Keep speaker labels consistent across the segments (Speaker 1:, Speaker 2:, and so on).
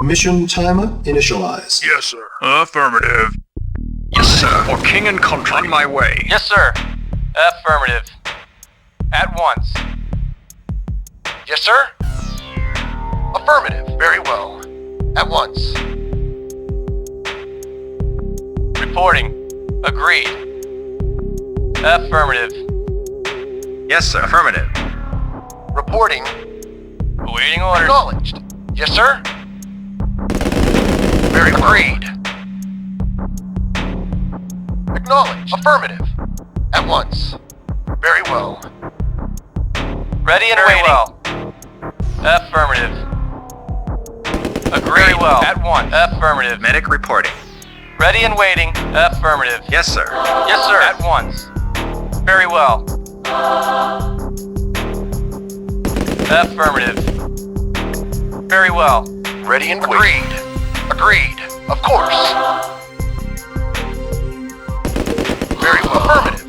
Speaker 1: Mission timer initialized.
Speaker 2: Yes, sir. Affirmative. Yes, sir. For king and country. On my way.
Speaker 3: Yes, sir. Affirmative. At once. Yes, sir. Affirmative. Very well. At once. Reporting. Agreed. Affirmative.
Speaker 4: Yes, sir. Affirmative.
Speaker 3: Reporting. Awaiting orders. Acknowledged. Yes, sir. Very well. Agreed. Acknowledged. Affirmative. At once. Very well. Ready and very waiting. Well. Affirmative. Agreed. Very well. At once. Affirmative.
Speaker 4: Medic reporting.
Speaker 3: Ready and waiting. Affirmative.
Speaker 4: Yes, sir.
Speaker 3: Yes, sir. At once. Very well. Affirmative. Very well. Ready and waiting. Agreed. Of course. Very well. Affirmative.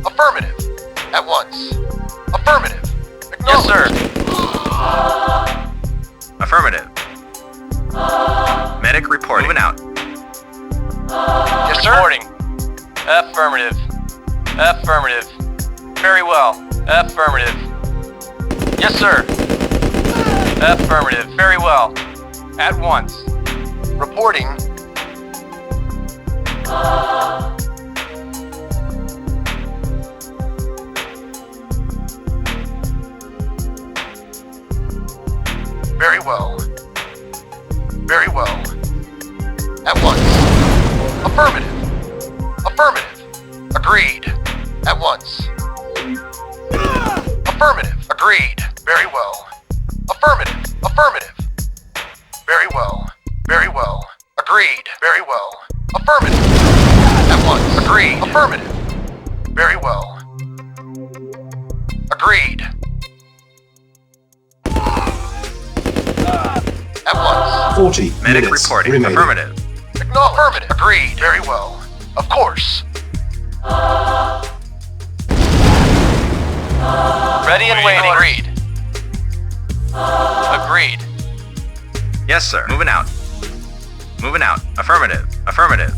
Speaker 3: Affirmative. At once. Affirmative. Yes, sir.
Speaker 4: Affirmative. Medic reporting. Moving out.
Speaker 3: Yes, sir. Reporting. Affirmative. Affirmative. Very well. Affirmative. Yes, sir. Affirmative. Very well. At once. Reporting. Very well. Very well. At once. Affirmative. Affirmative. Agreed. At once. Affirmative. Agreed. Very well. Affirmative. Affirmative. Very well. Very well. Agreed. Very well. Affirmative. At once. Agreed. Affirmative. Very well. Agreed. At once.
Speaker 1: 40
Speaker 4: Medic
Speaker 1: minutes
Speaker 4: reporting.
Speaker 1: remaining.
Speaker 4: Affirmative.
Speaker 3: Acknowledged. Affirmative. Agreed. Very well. Of course. Ready and waiting. Agreed. Agreed.
Speaker 4: Yes, sir. Moving out. Moving out. Affirmative. Affirmative.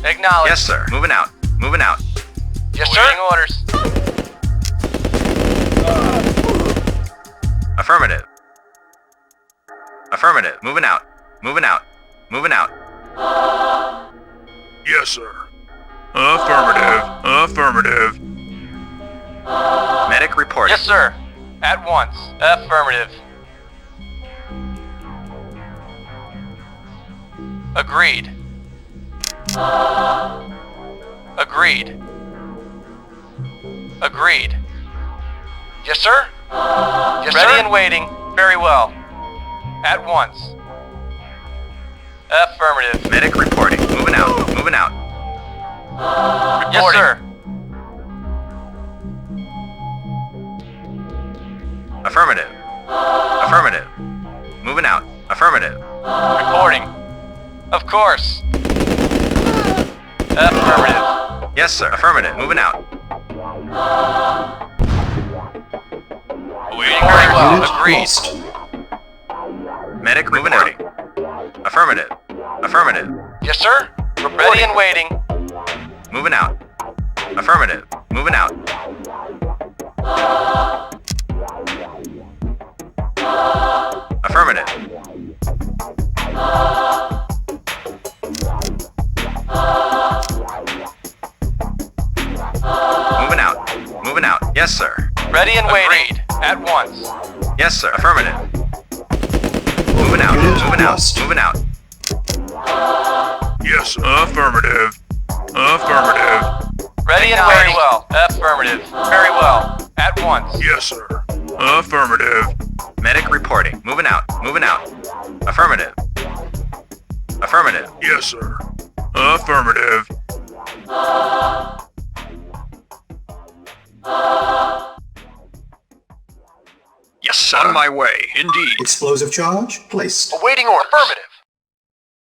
Speaker 3: Acknowledged.
Speaker 4: Yes, sir. Moving out. Moving out.
Speaker 3: Yes, sir. Awaiting orders.
Speaker 4: Affirmative. Affirmative. Moving out. Moving out. Moving out.
Speaker 2: Yes, sir. Affirmative. Affirmative.
Speaker 4: Medic reporting.
Speaker 3: Yes, sir. At once. Affirmative. Agreed. Agreed. Agreed. Yes, sir. Yes, sir. Ready and waiting. Very well. At once. Affirmative.
Speaker 4: Medic reporting. Moving out. Moving out.
Speaker 3: Yes, sir.
Speaker 4: Affirmative. Affirmative. Moving out. Affirmative.
Speaker 3: Reporting. Of course. Affirmative.
Speaker 4: Yes, sir. Affirmative. Moving out.
Speaker 3: Waiting very well.
Speaker 1: Unit
Speaker 3: Agreed.
Speaker 1: lost.
Speaker 4: Medic reporting. Affirmative. Affirmative.
Speaker 3: Yes, sir. Ready and waiting.
Speaker 4: Moving out. Affirmative. Moving out. Affirmative. Moving out. Moving out. Yes, sir.
Speaker 3: Ready and waiting. At once.
Speaker 4: Yes, sir. Affirmative. Moving out.
Speaker 1: Unit
Speaker 4: Moving out.
Speaker 1: lost.
Speaker 4: Moving out.
Speaker 2: Yes, sir. Affirmative. Affirmative.
Speaker 3: Ready and waiting. Very well. Affirmative. Very well. At once.
Speaker 2: Yes, sir. Affirmative.
Speaker 4: Medic reporting. Moving out. Moving out. Affirmative. Affirmative.
Speaker 2: Yes, sir. Affirmative. Yes, sir. On my way. Indeed.
Speaker 1: Explosive charge placed.
Speaker 3: Awaiting order. Affirmative.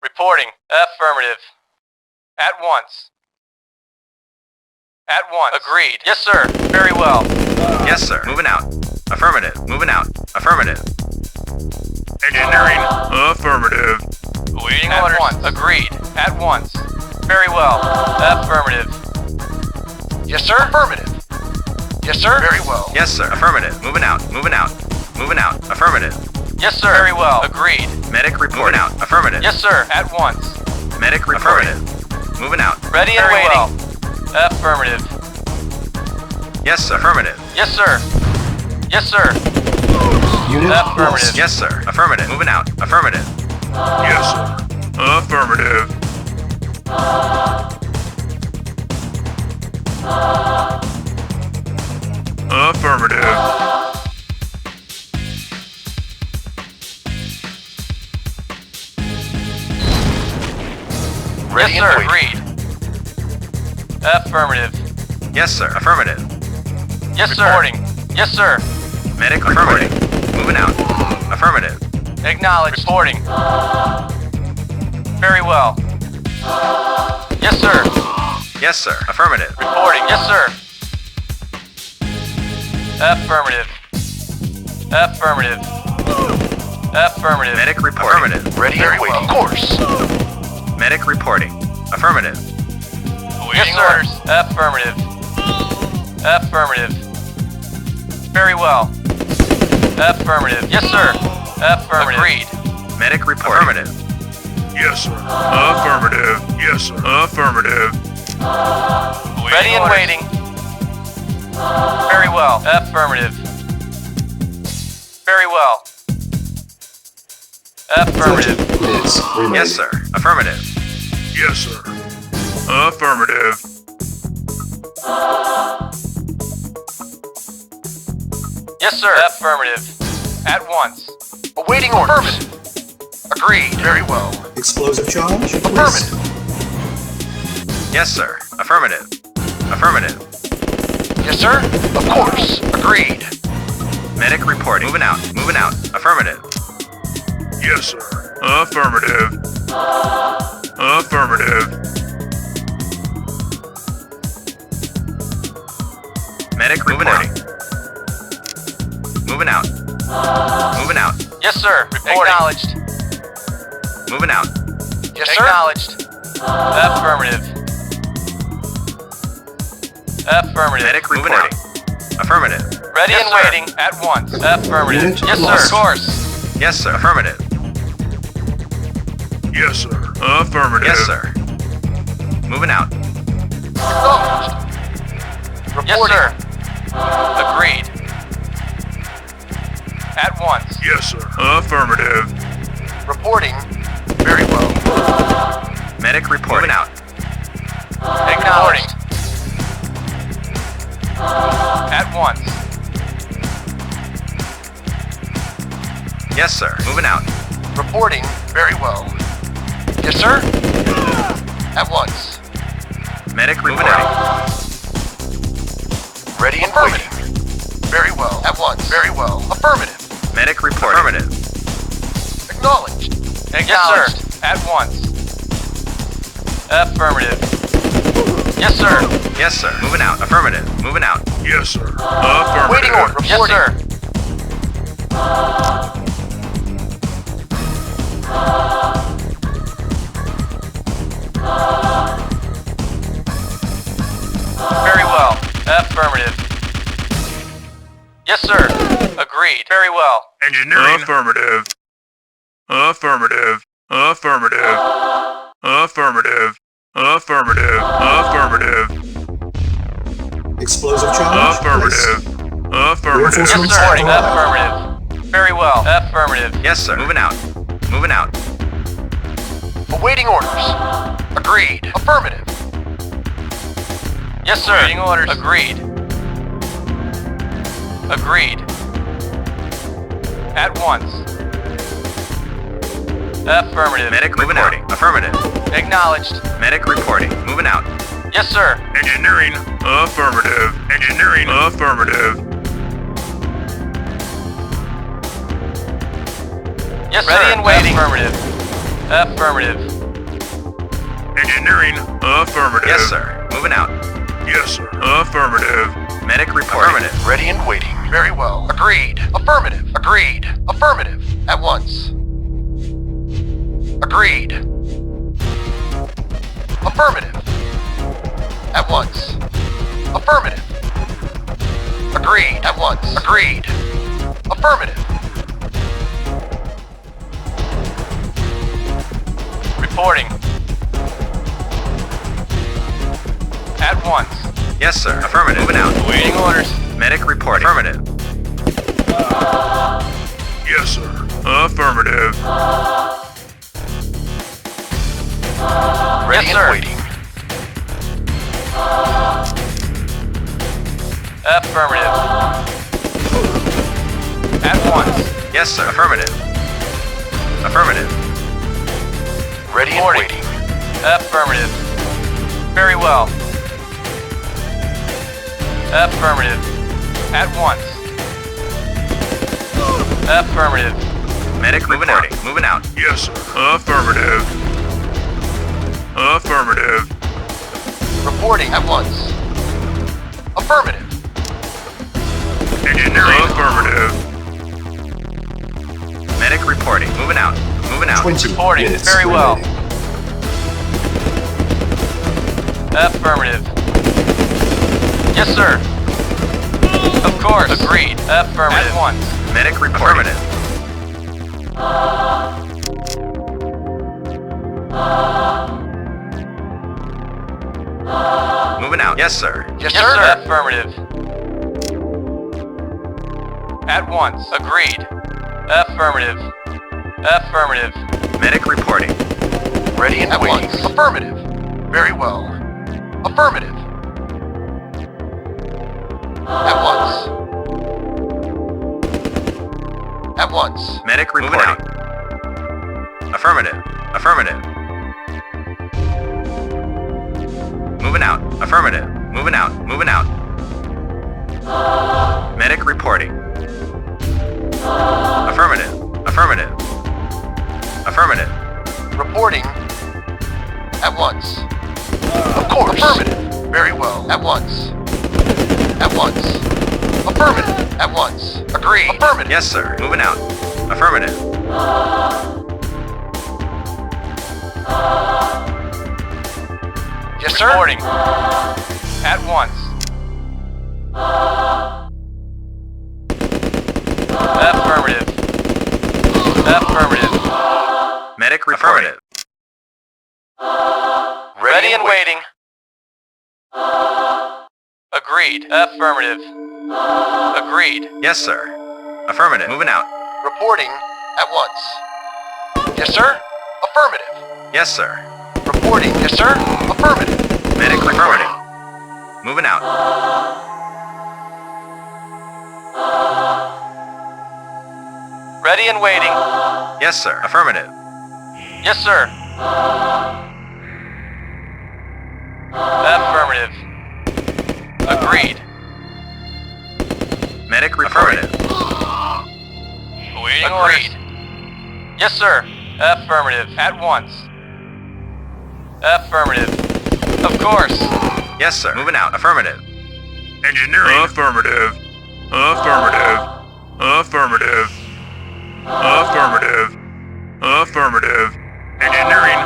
Speaker 3: Reporting. Affirmative. At once. At once. Agreed. Yes, sir. Very well.
Speaker 4: Yes, sir. Moving out. Affirmative. Moving out. Affirmative.
Speaker 2: Engineering. Affirmative.
Speaker 5: Awaiting orders. Agreed. At once. Very well. Affirmative.
Speaker 3: Yes, sir. Affirmative. Yes, sir. Very well.
Speaker 4: Yes, sir. Affirmative. Moving out. Moving out. Moving out. Affirmative.
Speaker 5: Yes, sir. Very well. Agreed.
Speaker 4: Medic reporting. Out. Affirmative.
Speaker 5: Yes, sir. At once.
Speaker 4: Medic reporting. Moving out.
Speaker 5: Ready and waiting. Affirmative.
Speaker 4: Yes, sir. Affirmative.
Speaker 5: Yes, sir. Yes, sir.
Speaker 1: Unit
Speaker 5: Affirmative.
Speaker 1: lost.
Speaker 4: Yes, sir. Affirmative. Moving out. Affirmative.
Speaker 2: Yes, sir. Affirmative. Affirmative.
Speaker 5: Yes,
Speaker 3: Ready
Speaker 5: sir.
Speaker 3: and waiting.
Speaker 5: Agreed. Affirmative.
Speaker 4: Yes, sir. Affirmative.
Speaker 5: Yes, sir. Reporting. Yes, sir.
Speaker 4: Medic reporting. Moving out. Affirmative.
Speaker 5: Acknowledged. Reporting. Very well. Yes, sir.
Speaker 4: Yes, sir. Affirmative.
Speaker 5: Reporting. Yes, sir. Affirmative. Affirmative. Affirmative.
Speaker 4: Medic reporting. Affirmative.
Speaker 3: Ready and waiting. Of course.
Speaker 4: Medic reporting. Affirmative.
Speaker 5: Yes, sir. Orders. Affirmative. Affirmative. Very well. Affirmative. Yes, sir. Affirmative. Agreed.
Speaker 4: Medic reporting. Affirmative.
Speaker 2: Yes, sir. Affirmative. Yes, sir. Affirmative.
Speaker 5: Ready and waiting. Very well. Affirmative. Very well. Affirmative.
Speaker 1: Thirty minutes remaining.
Speaker 4: Yes, sir. Affirmative.
Speaker 2: Yes, sir. Affirmative.
Speaker 5: Yes, sir. Affirmative. At once.
Speaker 3: Awaiting orders. Agreed. Very well.
Speaker 1: Explosive charge placed.
Speaker 3: Affirmative.
Speaker 4: Yes, sir. Affirmative. Affirmative.
Speaker 3: Yes, sir. Of course. Agreed.
Speaker 4: Medic reporting. Moving out. Moving out. Affirmative.
Speaker 2: Yes, sir. Affirmative. Affirmative.
Speaker 4: Medic reporting. Moving out. Moving out.
Speaker 5: Yes, sir. Reporting. Acknowledged.
Speaker 4: Moving out.
Speaker 3: Yes, sir.
Speaker 5: Acknowledged. Affirmative. Affirmative.
Speaker 4: Medic reporting. Affirmative.
Speaker 5: Ready
Speaker 4: Yes,
Speaker 5: and
Speaker 4: sir.
Speaker 5: waiting. At once. Affirmative.
Speaker 1: Unit
Speaker 5: Yes, sir.
Speaker 1: lost.
Speaker 5: Of course.
Speaker 4: Yes, sir. Affirmative.
Speaker 2: Yes, sir. Affirmative.
Speaker 4: Yes, sir. Moving out.
Speaker 3: Acknowledged.
Speaker 5: Yes,
Speaker 3: Reporting.
Speaker 5: sir. Agreed. At once.
Speaker 2: Yes, sir. Affirmative.
Speaker 3: Reporting. Very well.
Speaker 4: Medic reporting. Moving out.
Speaker 5: Acknowledged. At once.
Speaker 4: Yes, sir. Moving out.
Speaker 3: Reporting. Very well. Yes, sir. At once.
Speaker 4: Medic reporting.
Speaker 3: Ready and waiting. Very well. At once. Very well. Affirmative.
Speaker 4: Medic reporting. Affirmative.
Speaker 3: Acknowledged.
Speaker 5: Acknowledged. At once. Affirmative. Yes, sir.
Speaker 4: Yes, sir. Moving out. Affirmative. Moving out.
Speaker 2: Yes, sir. Affirmative.
Speaker 3: Waiting order.
Speaker 5: Yes,
Speaker 3: Reporting.
Speaker 5: sir. Very well. Affirmative. Yes, sir. Agreed. Very well.
Speaker 2: Engineering. Affirmative. Affirmative. Affirmative. Affirmative. Affirmative. Affirmative.
Speaker 1: Explosive charge placed.
Speaker 2: Affirmative. Affirmative.
Speaker 5: Yes,
Speaker 1: Reinforcements
Speaker 5: sir.
Speaker 1: arrived.
Speaker 5: Affirmative. Very well. Affirmative.
Speaker 4: Yes, sir. Moving out. Moving out.
Speaker 3: Awaiting orders. Agreed. Affirmative.
Speaker 5: Yes, sir. Awaiting orders. Agreed. Agreed. At once. Affirmative.
Speaker 4: Medic reporting. Affirmative.
Speaker 5: Acknowledged.
Speaker 4: Medic reporting. Moving out.
Speaker 5: Yes, sir.
Speaker 2: Engineering. Affirmative. Engineering. Affirmative.
Speaker 5: Yes, Ready sir. and waiting. Affirmative. Affirmative.
Speaker 2: Engineering. Affirmative.
Speaker 4: Yes, sir. Moving out.
Speaker 2: Yes, sir. Affirmative.
Speaker 4: Medic reporting.
Speaker 3: Ready and waiting. Very well. Agreed. Affirmative. Agreed. Affirmative. At once. Agreed. Affirmative. At once. Affirmative. Agreed. At once. Agreed. Affirmative.
Speaker 5: Reporting. At once.
Speaker 4: Yes, sir. Affirmative. Moving out.
Speaker 5: Awaiting orders.
Speaker 4: Medic reporting. Affirmative.
Speaker 2: Yes, sir. Affirmative.
Speaker 3: Ready
Speaker 5: Yes, sir.
Speaker 3: and waiting.
Speaker 5: Affirmative. At once.
Speaker 4: Yes, sir. Affirmative. Affirmative.
Speaker 3: Ready and
Speaker 5: Reporting.
Speaker 3: waiting.
Speaker 5: Affirmative. Very well. Affirmative. At once. Affirmative.
Speaker 4: Medic reporting. Moving out.
Speaker 2: Yes, sir. Affirmative. Affirmative.
Speaker 3: Reporting at once. Affirmative.
Speaker 2: Engineering. Affirmative.
Speaker 4: Medic reporting. Moving out. Moving out.
Speaker 1: 20
Speaker 5: Reporting.
Speaker 1: minutes
Speaker 5: Very well.
Speaker 1: remaining.
Speaker 5: Affirmative. Yes, sir. Of course. Agreed. Affirmative. At once.
Speaker 4: Medic reporting. Affirmative. Moving out. Yes, sir.
Speaker 3: Yes,
Speaker 5: Yes,
Speaker 3: sir.
Speaker 5: sir. Affirmative. At once. Agreed. Affirmative. Affirmative.
Speaker 4: Medic reporting.
Speaker 3: Ready and
Speaker 5: At
Speaker 3: waiting.
Speaker 5: once.
Speaker 3: Affirmative. Very well. Affirmative. At once. At once.
Speaker 4: Medic reporting. Affirmative. Affirmative. Moving out. Affirmative. Moving out. Moving out. Medic reporting. Affirmative. Affirmative. Affirmative.
Speaker 3: Reporting. At once. Of course. Affirmative. Very well. At once. At once. Affirmative. At once. Agreed. Affirmative.
Speaker 4: Yes, sir. Moving out. Affirmative.
Speaker 3: Yes, sir.
Speaker 5: Reporting. At once. Affirmative. Affirmative.
Speaker 4: Medic reporting.
Speaker 5: Ready and waiting. Agreed. Affirmative. Agreed.
Speaker 4: Yes, sir. Affirmative. Moving out.
Speaker 3: Reporting at once. Yes, sir. Affirmative.
Speaker 4: Yes, sir.
Speaker 3: Reporting. Yes, sir. Affirmative.
Speaker 4: Medic reporting. Moving out.
Speaker 5: Ready and waiting.
Speaker 4: Yes, sir. Affirmative.
Speaker 5: Yes, sir. Affirmative. Agreed.
Speaker 4: Medic reporting.
Speaker 5: Awaiting orders. Yes, sir. Affirmative. At once. Affirmative. Of course.
Speaker 4: Yes, sir. Moving out. Affirmative.
Speaker 2: Engineering. Affirmative. Affirmative. Affirmative. Affirmative. Affirmative. Engineering.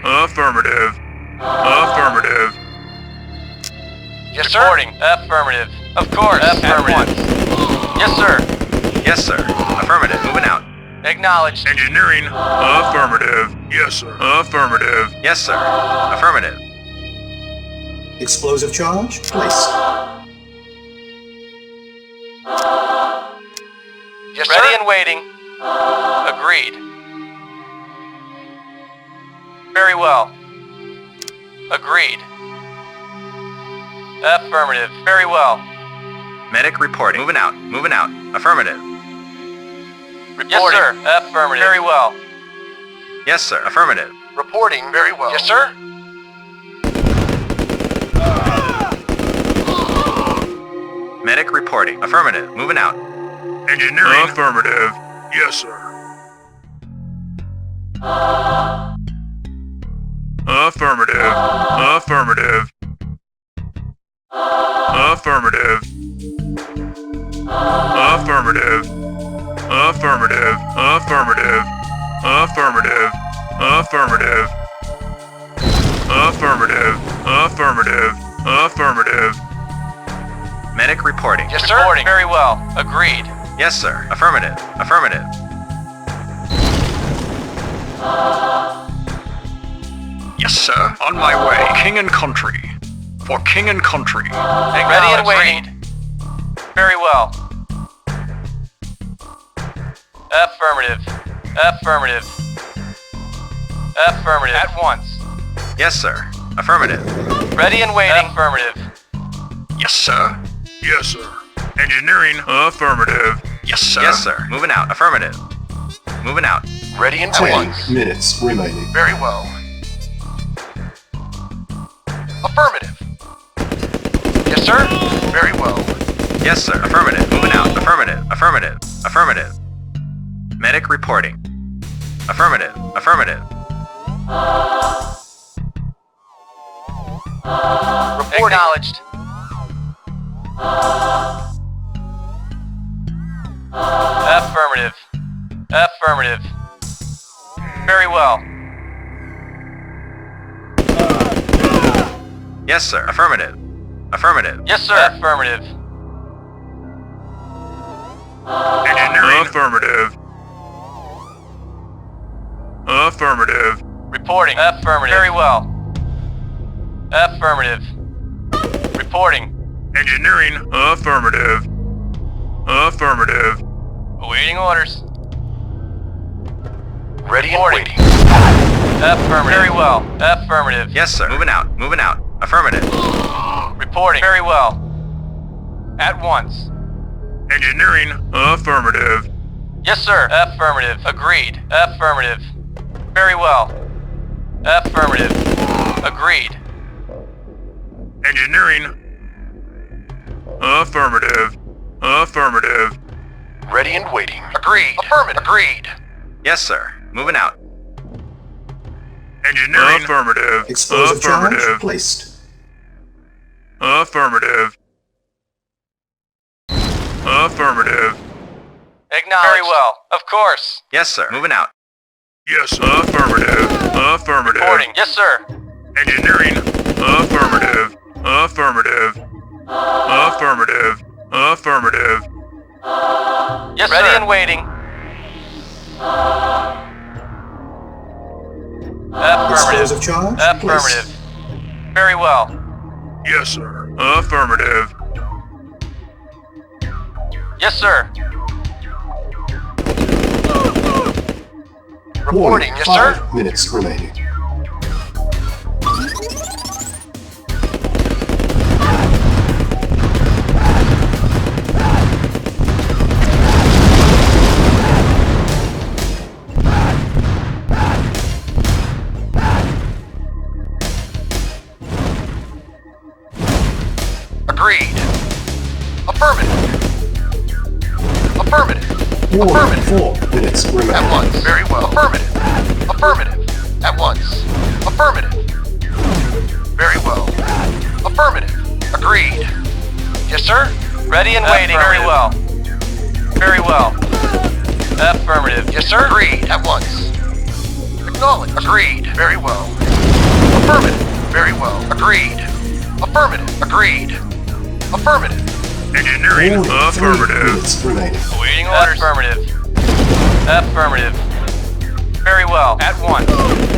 Speaker 2: Affirmative. Affirmative.
Speaker 3: Yes, sir.
Speaker 5: Reporting. Affirmative. Of course. Affirmative. Yes, sir.
Speaker 4: Yes, sir. Affirmative. Moving out.
Speaker 5: Acknowledged.
Speaker 2: Engineering. Affirmative. Yes, sir. Affirmative.
Speaker 4: Yes, sir. Affirmative.
Speaker 1: Explosive charge placed.
Speaker 3: Yes,
Speaker 5: Ready
Speaker 3: sir.
Speaker 5: and waiting. Agreed. Very well. Agreed. Affirmative. Very well.
Speaker 4: Medic reporting. Moving out. Moving out. Affirmative.
Speaker 5: Yes, sir. Affirmative. Very well.
Speaker 4: Yes, sir. Affirmative.
Speaker 3: Reporting very well. Yes, sir.
Speaker 4: Medic reporting. Affirmative. Moving out.
Speaker 2: Engineering. Affirmative. Yes, sir. Affirmative. Affirmative. Affirmative. Affirmative. Affirmative. Affirmative. Affirmative. Affirmative. Affirmative. Affirmative. Affirmative.
Speaker 4: Medic reporting.
Speaker 3: Yes, sir.
Speaker 5: Reporting. Very well. Agreed.
Speaker 4: Yes, sir. Affirmative. Affirmative.
Speaker 2: Yes, sir. On my way. King and country. For king and country.
Speaker 5: Ready and waiting. Very well. Affirmative. Affirmative. Affirmative. At once.
Speaker 4: Yes, sir. Affirmative.
Speaker 5: Ready and waiting. Affirmative.
Speaker 2: Yes, sir. Yes, sir. Engineering. Affirmative. Yes, sir.
Speaker 4: Yes, sir. Moving out. Affirmative. Moving out.
Speaker 3: Ready and
Speaker 1: 10
Speaker 3: waiting.
Speaker 1: minutes remaining.
Speaker 3: Very well. Affirmative. Yes, sir. Very well.
Speaker 4: Yes, sir. Affirmative. Moving out. Affirmative. Affirmative. Affirmative. Medic reporting. Affirmative. Affirmative.
Speaker 3: Reporting.
Speaker 5: Acknowledged. Affirmative. Affirmative. Very well.
Speaker 4: Yes, sir. Affirmative. Affirmative.
Speaker 5: Yes, sir. Affirmative.
Speaker 2: Engineering. Affirmative. Affirmative.
Speaker 5: Reporting. Affirmative. Very well. Affirmative. Reporting.
Speaker 2: Engineering. Affirmative. Affirmative.
Speaker 5: Awaiting orders.
Speaker 3: Ready and
Speaker 5: Reporting.
Speaker 3: waiting.
Speaker 5: Affirmative. Very well. Affirmative.
Speaker 4: Yes, sir. Moving out. Moving out. Affirmative.
Speaker 5: Reporting. Very well. At once.
Speaker 2: Engineering. Affirmative.
Speaker 5: Yes, sir. Affirmative. Agreed. Affirmative. Very well. Affirmative. Agreed.
Speaker 2: Engineering. Affirmative. Affirmative.
Speaker 3: Ready and waiting. Agreed. Affirmative. Agreed.
Speaker 4: Yes, sir. Moving out.
Speaker 2: Engineering. Affirmative.
Speaker 1: Explosive charge
Speaker 2: Affirmative.
Speaker 1: placed.
Speaker 2: Affirmative. Affirmative.
Speaker 5: Acknowledged. Very well. Of course.
Speaker 4: Yes, sir. Moving out.
Speaker 2: Yes. Affirmative. Affirmative.
Speaker 5: Reporting. Yes, sir.
Speaker 2: Engineering. Affirmative. Affirmative. Affirmative. Affirmative.
Speaker 5: Yes, Ready sir. And waiting. Affirmative.
Speaker 1: Explosive charge
Speaker 5: Affirmative.
Speaker 1: placed.
Speaker 5: Very well.
Speaker 2: Yes, sir. Affirmative.
Speaker 5: Yes, sir.
Speaker 3: Reporting. Yes, sir.
Speaker 1: 5 minutes remaining.
Speaker 3: Agreed. Affirmative. Affirmative.
Speaker 1: Warning,
Speaker 3: Affirmative.
Speaker 1: 4 minutes remaining.
Speaker 3: At once. Very well. Affirmative. Affirmative. At once. Affirmative. Very well. Affirmative. Agreed. Yes, sir.
Speaker 5: Ready and waiting. Very well. Very well. Affirmative.
Speaker 3: Yes, sir. Agreed. At once. Acknowledged. Agreed. Very well. Affirmative. Very well. Agreed. Affirmative. Agreed. Affirmative.
Speaker 2: Engineering.
Speaker 1: Warning, 3
Speaker 2: Affirmative.
Speaker 1: minutes remaining.
Speaker 5: Awaiting orders. Affirmative. Affirmative. Very well. At once.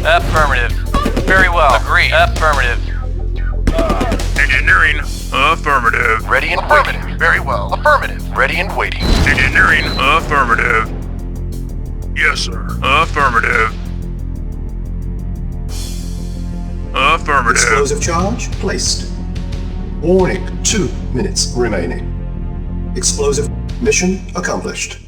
Speaker 5: Affirmative. Very well. Agreed. Affirmative.
Speaker 2: Engineering. Affirmative.
Speaker 3: Ready and waiting. Very well. Affirmative. Ready and waiting.
Speaker 2: Engineering. Affirmative. Yes, sir. Affirmative. Affirmative.
Speaker 1: Explosive charge placed. Warning, 2 minutes remaining. Explosive mission accomplished.